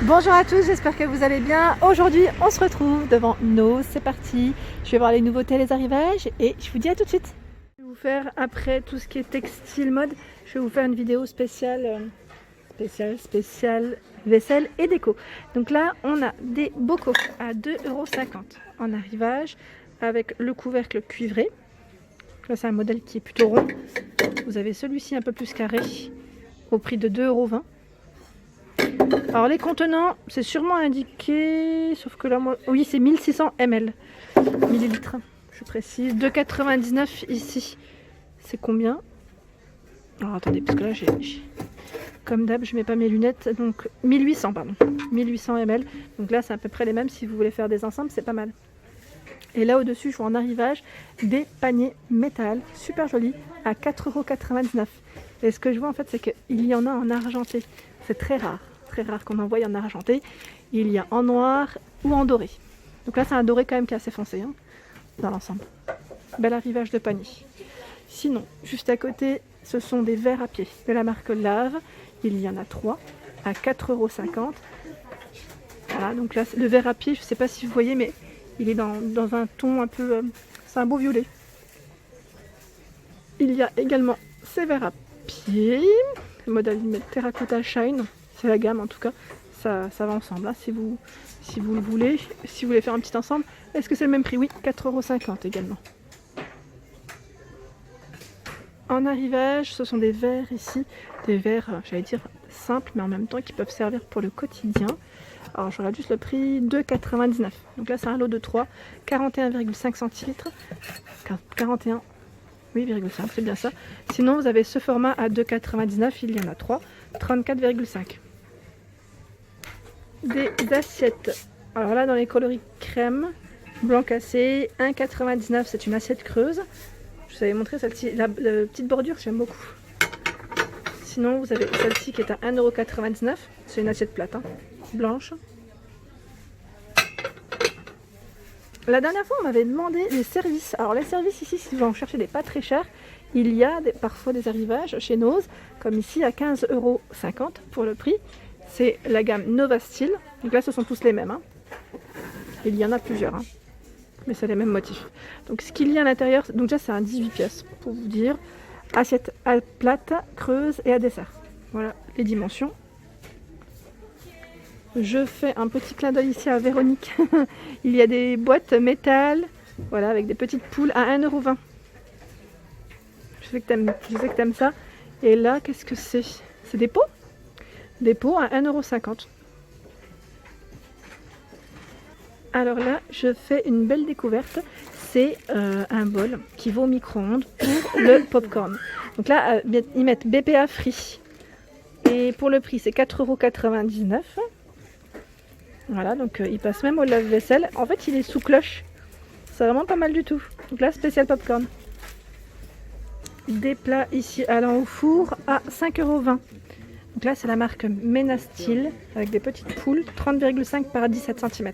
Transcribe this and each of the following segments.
Bonjour à tous, j'espère que vous allez bien. Aujourd'hui, on se retrouve devant Noz. C'est parti. Je vais voir les nouveautés, les arrivages et je vous dis à tout de suite. Je vais vous faire, après tout ce qui est textile mode, je vais vous faire une vidéo spéciale vaisselle et déco. Donc là, on a des bocaux à 2,50 € en arrivage avec le couvercle cuivré. Là, c'est un modèle qui est plutôt rond. Vous avez celui-ci un peu plus carré au prix de 2,20 €. Alors les contenants, c'est sûrement indiqué, sauf que là, moi, oui, c'est 1600 millilitres, je précise. 2,99 € ici. C'est combien? Alors attendez, parce que là, comme d'hab, je mets pas mes lunettes. Donc 1800, pardon. 1800 ml. Donc là, c'est à peu près les mêmes. Si vous voulez faire des ensembles, c'est pas mal. Et là, au-dessus, je vois en arrivage des paniers métal, super jolis, à 4,99 €. Et ce que je vois, en fait, c'est qu'il y en a en argenté. C'est très rare qu'on en voie en argenté. Il y a en noir ou en doré. Donc là, c'est un doré quand même qui est assez foncé hein, dans l'ensemble. Bel arrivage de panier. Sinon, juste à côté, ce sont des verres à pied de la marque Lave. Il y en a 3 à 4,50 €. Voilà, donc là, le verre à pied, je ne sais pas si vous voyez, mais il est dans un ton un peu... c'est un beau violet. Il y a également ces verres à pied. Le modèle Terracotta Shine. C'est la gamme en tout cas. Ça va ensemble. Hein, si vous le voulez. Si vous voulez faire un petit ensemble. Est-ce que c'est le même prix? Oui, 4,50 € également. En arrivage, ce sont des verres ici. Des verres, j'allais dire, simples, mais en même temps qui peuvent servir pour le quotidien. Alors je regarde juste le prix, 2,99 €. Donc là c'est un lot de 3, 41,5 centilitres. 41, oui, 5, c'est bien ça. Sinon vous avez ce format à 2,99 €, il y en a 3, 34,5 €. Des assiettes. Alors là dans les coloris crème, blanc cassé, 1,99 €, c'est une assiette creuse. Je vous avais montré celle-ci, la petite bordure, j'aime beaucoup. Sinon, vous avez celle-ci qui est à 1,99 €. C'est une assiette plate, hein, blanche. La dernière fois, on m'avait demandé les services. Alors, les services ici, si vous en cherchez des pas très chers, il y a parfois des arrivages chez Noz, comme ici à 15,50 € pour le prix. C'est la gamme Nova Style. Donc là, ce sont tous les mêmes. Hein. Il y en a plusieurs. Hein. Mais c'est les mêmes motifs. Donc ce qu'il y a à l'intérieur, donc déjà c'est un 18 pièces pour vous dire. Assiette à plate, creuse et à dessert. Voilà les dimensions. Je fais un petit clin d'œil ici à Véronique. Il y a des boîtes métal, voilà, avec des petites poules à 1,20 €. Je sais que t'aimes ça. Et là, qu'est-ce que c'est? C'est des pots? Des pots à 1,50 €. Alors là, je fais une belle découverte. C'est un bol qui va au micro-ondes pour le popcorn. Donc là, ils mettent BPA free. Et pour le prix, c'est 4,99 €. Voilà, donc il passe même au lave-vaisselle. En fait, il est sous cloche. C'est vraiment pas mal du tout. Donc là, spécial popcorn. Des plats ici allant au four à 5,20 €. Donc là, c'est la marque Ménastyle avec des petites poules, 30,5 par 17 cm.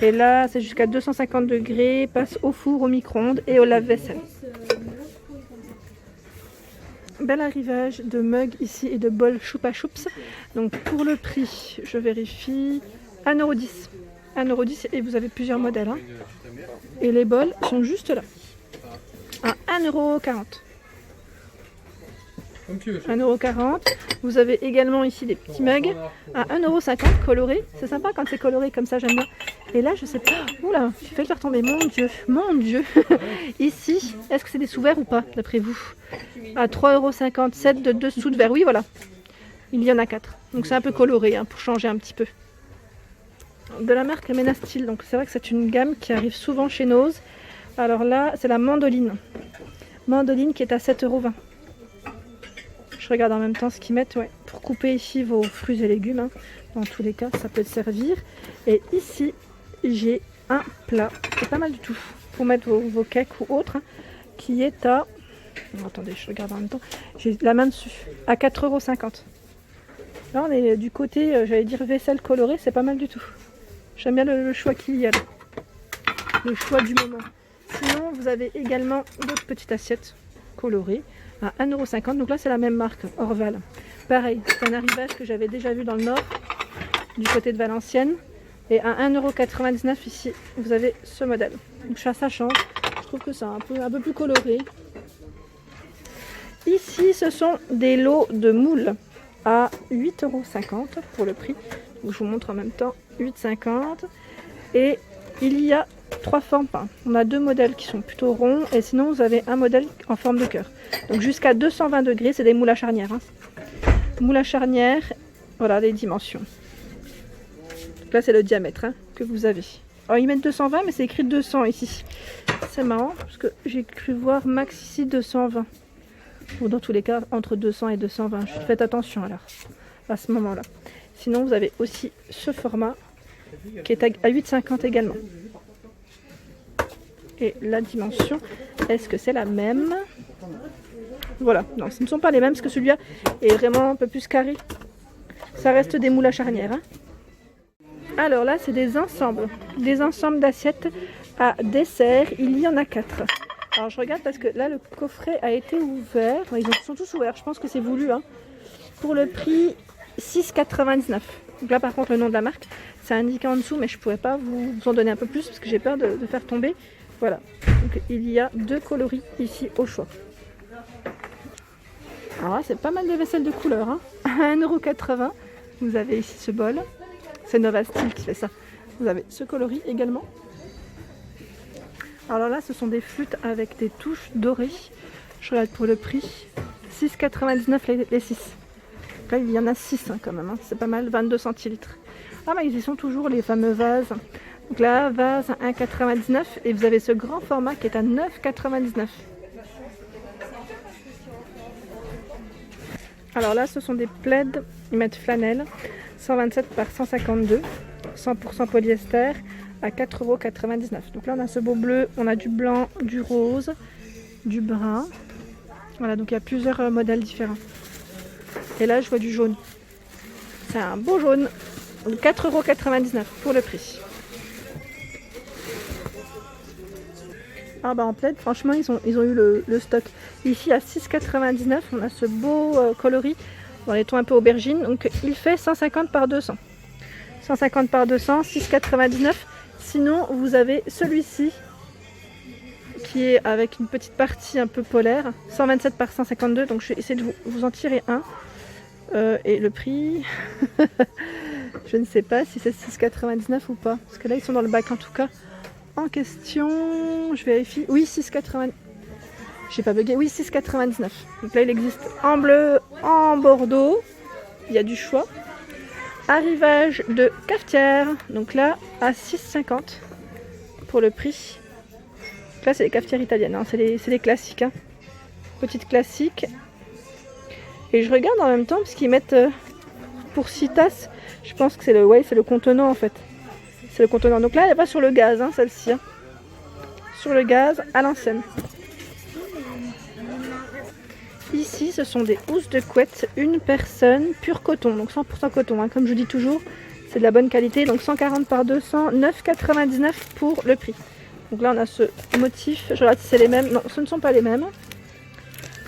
Et là, c'est jusqu'à 250 degrés, passe au four, au micro-ondes et au lave-vaisselle. Bel arrivage de mugs ici et de bols Choupa Choups. Donc pour le prix, je vérifie, 1,10 €. 1,10 € et vous avez plusieurs modèles. Hein. Et les bols sont juste là, à 1,40 €. 1,40 €. Vous avez également ici des petits mugs à 1,50 € colorés. C'est sympa quand c'est coloré comme ça, j'aime bien. Et là, je sais pas. Oula, j'ai fait le faire tomber. Mon Dieu, mon Dieu. Ici, est-ce que c'est des sous-verres ou pas, d'après vous? À 3,57 € de dessous de verre. Oui, voilà. Il y en a 4. Donc c'est un peu coloré hein, pour changer un petit peu. De la marque Ménastyle. Donc c'est vrai que c'est une gamme qui arrive souvent chez Noz. Alors là, c'est la mandoline. Mandoline qui est à 7,20 €. Je regarde en même temps ce qu'ils mettent, ouais, pour couper ici vos fruits et légumes. Hein. Dans tous les cas, ça peut servir. Et ici, j'ai un plat, c'est pas mal du tout, pour mettre vos cakes ou autres, hein, qui est à... Oh, attendez, je regarde en même temps. J'ai la main dessus, à 4,50 €. Là, on est du côté, j'allais dire vaisselle colorée, c'est pas mal du tout. J'aime bien le choix qu'il y a là. Le choix du moment. Sinon, vous avez également d'autres petites assiettes colorées à 1,50 €. Donc là, c'est la même marque, Orval. Pareil, c'est un arrivage que j'avais déjà vu dans le Nord. du côté de Valenciennes. Et à 1,99 € ici, vous avez ce modèle. Donc ça change. Je trouve que c'est un peu plus coloré. Ici, ce sont des lots de moules à 8,50 € pour le prix. Donc, je vous montre en même temps 8,50 €. Et il y a 3 formes. On a 2 modèles qui sont plutôt ronds. Et sinon, vous avez un modèle en forme de cœur. Donc jusqu'à 220 degrés, c'est des moules à charnière. Moules à charnière, voilà les dimensions. Donc là, c'est le diamètre que vous avez. Alors, ils mettent 220, mais c'est écrit 200 ici. C'est marrant, parce que j'ai cru voir max ici 220. Ou dans tous les cas, entre 200 et 220. Faites attention alors, à ce moment-là. Sinon, vous avez aussi ce format, qui est à 8,50 € également. Et la dimension, est-ce que c'est la même? Voilà, non, ce ne sont pas les mêmes, parce que celui-là est vraiment un peu plus carré. Ça reste des moules à charnière. Alors là, c'est des ensembles d'assiettes à dessert. Il y en a 4. Alors je regarde parce que là, le coffret a été ouvert. Ils sont tous ouverts, je pense que c'est voulu. Pour le prix 6,99 €. Donc là, par contre, le nom de la marque, c'est indiqué en dessous, mais je ne pourrais pas vous en donner un peu plus parce que j'ai peur de faire tomber. Voilà, donc il y a 2 coloris ici au choix. Alors là, c'est pas mal de vaisselle de couleur. À 1,80 €, vous avez ici ce bol. C'est Nova Style qui fait ça. Vous avez ce coloris également. Alors là, ce sont des flûtes avec des touches dorées. Je regarde pour le prix. 6,99 € les 6. Là, il y en a 6 quand même. C'est pas mal, 22 centilitres. Ah, mais ils y sont toujours, les fameux vases. Donc là, vase à 1,99 € et vous avez ce grand format qui est à 9,99 €. Alors là, ce sont des plaids, ils mettent flanelle, 127 par 152, 100% polyester, à 4,99 €. Donc là, on a ce beau bleu, on a du blanc, du rose, du brun. Voilà, donc il y a plusieurs modèles différents. Et là, je vois du jaune. C'est un beau jaune, 4,99 € pour le prix. Ah bah en plaid, franchement, ils ont eu le stock. Ici, à 6,99 €, on a ce beau coloris dans les tons un peu aubergine. Donc, il fait 150 par 200. 150 par 200, 6,99 €. Sinon, vous avez celui-ci qui est avec une petite partie un peu polaire, 127 par 152. Donc, je vais essayer de vous en tirer un. Et le prix, je ne sais pas si c'est 6,99 € ou pas. Parce que là, ils sont dans le bac en tout cas. En question, je vérifie. Oui, 6,99 €. J'ai pas bugué. Oui, 6,99 €. Donc là, il existe en bleu, en bordeaux. Il y a du choix. Arrivage de cafetière. Donc là, à 6,50 € pour le prix. Donc là, c'est les cafetières italiennes. C'est les classiques. Petites classiques. Et je regarde en même temps parce qu'ils mettent pour 6 tasses. Je pense que c'est le contenant en fait. C'est le contenant. Donc là, elle n'est pas sur le gaz, celle-ci. Sur le gaz, à l'ancienne. Ici, ce sont des housses de couette, une personne, pur coton. Donc 100% coton, comme je vous dis toujours. C'est de la bonne qualité. Donc 140 par 200, 9,99 € pour le prix. Donc là, on a ce motif. Je regarde si c'est les mêmes. Non, ce ne sont pas les mêmes.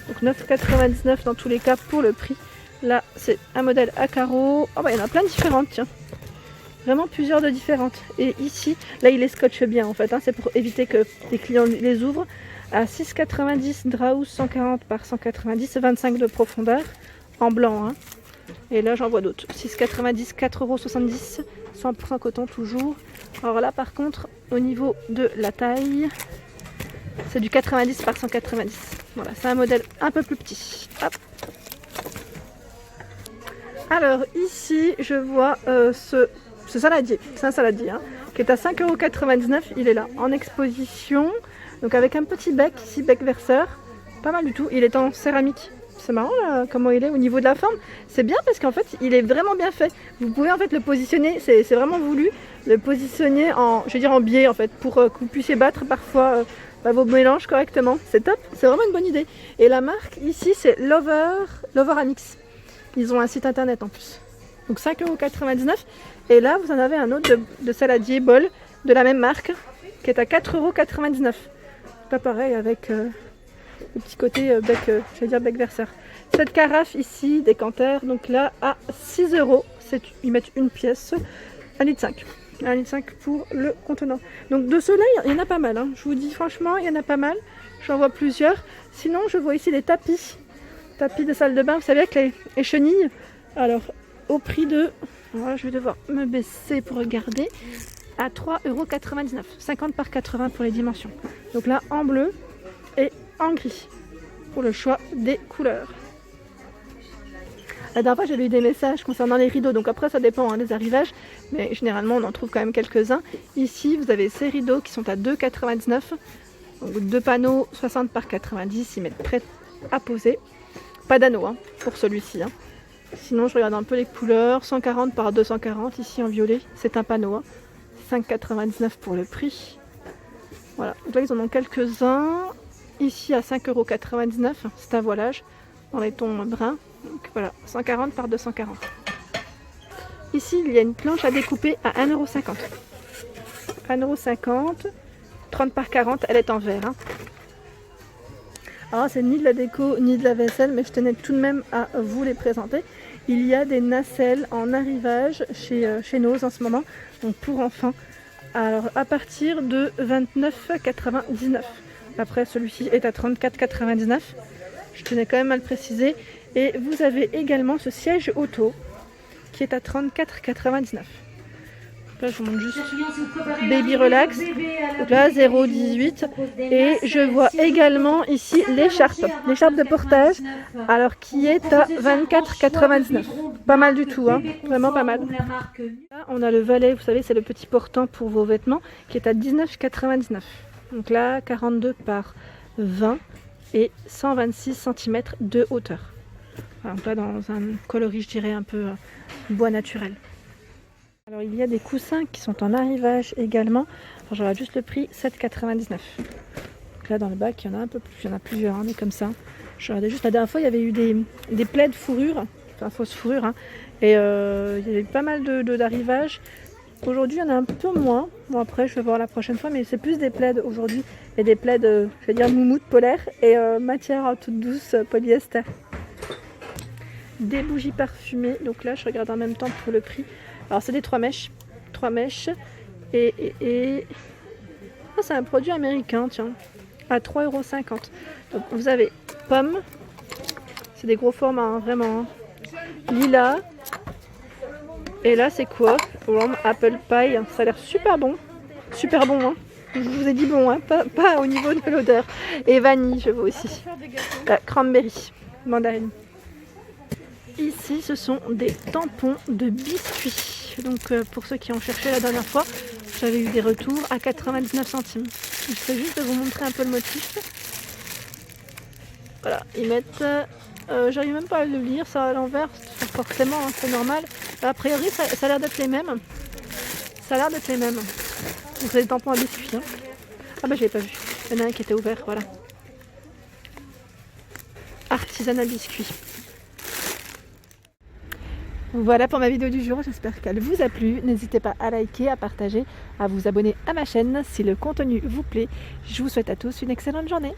Donc 9,99 € dans tous les cas pour le prix. Là, c'est un modèle à carreaux. Oh, bah, il y en a plein de différentes, tiens. Vraiment plusieurs de différentes. Et ici, là, il les scotche bien en fait. C'est pour éviter que les clients les ouvrent. À 6,90 € Draus 140 par 190, 25 de profondeur en blanc. Et là, j'en vois d'autres. 6,90 €, 4,70 €, 100% coton toujours. Alors là, par contre, au niveau de la taille, c'est du 90 par 190. Voilà, c'est un modèle un peu plus petit. Hop. Alors ici, je vois ce saladier. C'est un saladier qui est à 5,99 €. Il est là en exposition. Donc avec un petit bec, ici bec verseur. Pas mal du tout. Il est en céramique. C'est marrant là, comment il est au niveau de la forme. C'est bien parce qu'en fait, il est vraiment bien fait. Vous pouvez en fait le positionner, c'est vraiment voulu, le positionner en, je veux dire en biais en fait, pour que vous puissiez battre parfois vos mélanges correctement. C'est top, c'est vraiment une bonne idée. Et la marque ici, c'est Lover Amix. Ils ont un site internet en plus. Donc 5,99 €. Et là, vous en avez un autre de saladier bol de la même marque qui est à 4,99 €. Pas pareil avec le petit côté bec verseur. Cette carafe ici, décanteur, donc là à 6 €. ils mettent une pièce, 1,5 litre. 1,5 litre pour le contenant. Donc de ceux-là, il y en a pas mal. Hein. Je vous dis franchement, il y en a pas mal. J'en vois plusieurs. Sinon, je vois ici des tapis. Tapis de salle de bain, vous savez, avec les chenilles. Alors, au prix de... Voilà, je vais devoir me baisser pour regarder. À 3,99 €. 50 par 80 pour les dimensions. Donc là, en bleu et en gris. Pour le choix des couleurs. La dernière fois, j'avais eu des messages concernant les rideaux. Donc après, ça dépend des arrivages. Mais généralement, on en trouve quand même quelques-uns. Ici, vous avez ces rideaux qui sont à 2,99 €. Donc 2 panneaux 60 par 90. Ils mettent prêts à poser. Pas d'anneau pour celui-ci. Sinon, je regarde un peu les couleurs. 140 par 240. Ici, en violet. C'est un panneau. 5,99 € pour le prix. Voilà. Donc là, ils en ont quelques-uns. Ici, à 5,99 €. C'est un voilage dans les tons bruns. Donc voilà, 140 par 240. Ici, il y a une planche à découper à 1,50 €. 1,50 €, 30 par 40, elle est en verre. Alors, c'est ni de la déco, ni de la vaisselle, mais je tenais tout de même à vous les présenter. Il y a des nacelles en arrivage chez Noz en ce moment, donc pour enfants. Alors, à partir de 29,99 €. Après, celui-ci est à 34,99 €. Je tenais quand même à le préciser. Et vous avez également ce siège auto qui est à 34,99 €. Là, je vous montre juste Baby Relax. Donc là, 0,18 €. Et je vois également ici l'écharpe de portage, alors qui est à 24,99 €. Pas mal du tout, vraiment pas mal. Là, on a le valet, vous savez, c'est le petit portant pour vos vêtements, qui est à 19,99 €. Donc là, 42 par 20 et 126 cm de hauteur. Donc là, dans un coloris, je dirais, un peu bois naturel. Alors, il y a des coussins qui sont en arrivage également. Alors, je regarde juste le prix, 7,99 €. Donc là, dans le bac, il y en a un peu plus. Il y en a plusieurs, des comme ça. Je regardais juste, la dernière fois, il y avait eu des plaids fourrure, enfin fausse fourrure. Et il y avait pas mal d'arrivages. Aujourd'hui, il y en a un peu moins. Bon, après, je vais voir la prochaine fois, mais c'est plus des plaids aujourd'hui. Et des plaids, je vais dire, moumoute polaire et matière toute douce, polyester. Des bougies parfumées, donc là je regarde en même temps pour le prix. Alors c'est des 3 mèches et... Oh, c'est un produit américain, tiens, à 3,50 €. Donc vous avez pomme, c'est des gros formats vraiment, lilas, et là c'est quoi? Apple pie, ça a l'air super bon, je vous ai dit bon, pas au niveau de l'odeur. Et vanille, je vois aussi, cranberry, mandarine. Ici, ce sont des tampons de biscuits. Donc, pour ceux qui ont cherché la dernière fois, j'avais eu des retours à 99 centimes. Je fais juste de vous montrer un peu le motif. Voilà, ils mettent... j'arrive même pas à le lire, ça à l'envers, forcément, c'est normal. A priori, ça a l'air d'être les mêmes. Donc, c'est des tampons à biscuits. Ah bah, je l'ai pas vu. Il y en a un qui était ouvert, voilà. Artisanal biscuit. Voilà pour ma vidéo du jour, j'espère qu'elle vous a plu. N'hésitez pas à liker, à partager, à vous abonner à ma chaîne si le contenu vous plaît. Je vous souhaite à tous une excellente journée.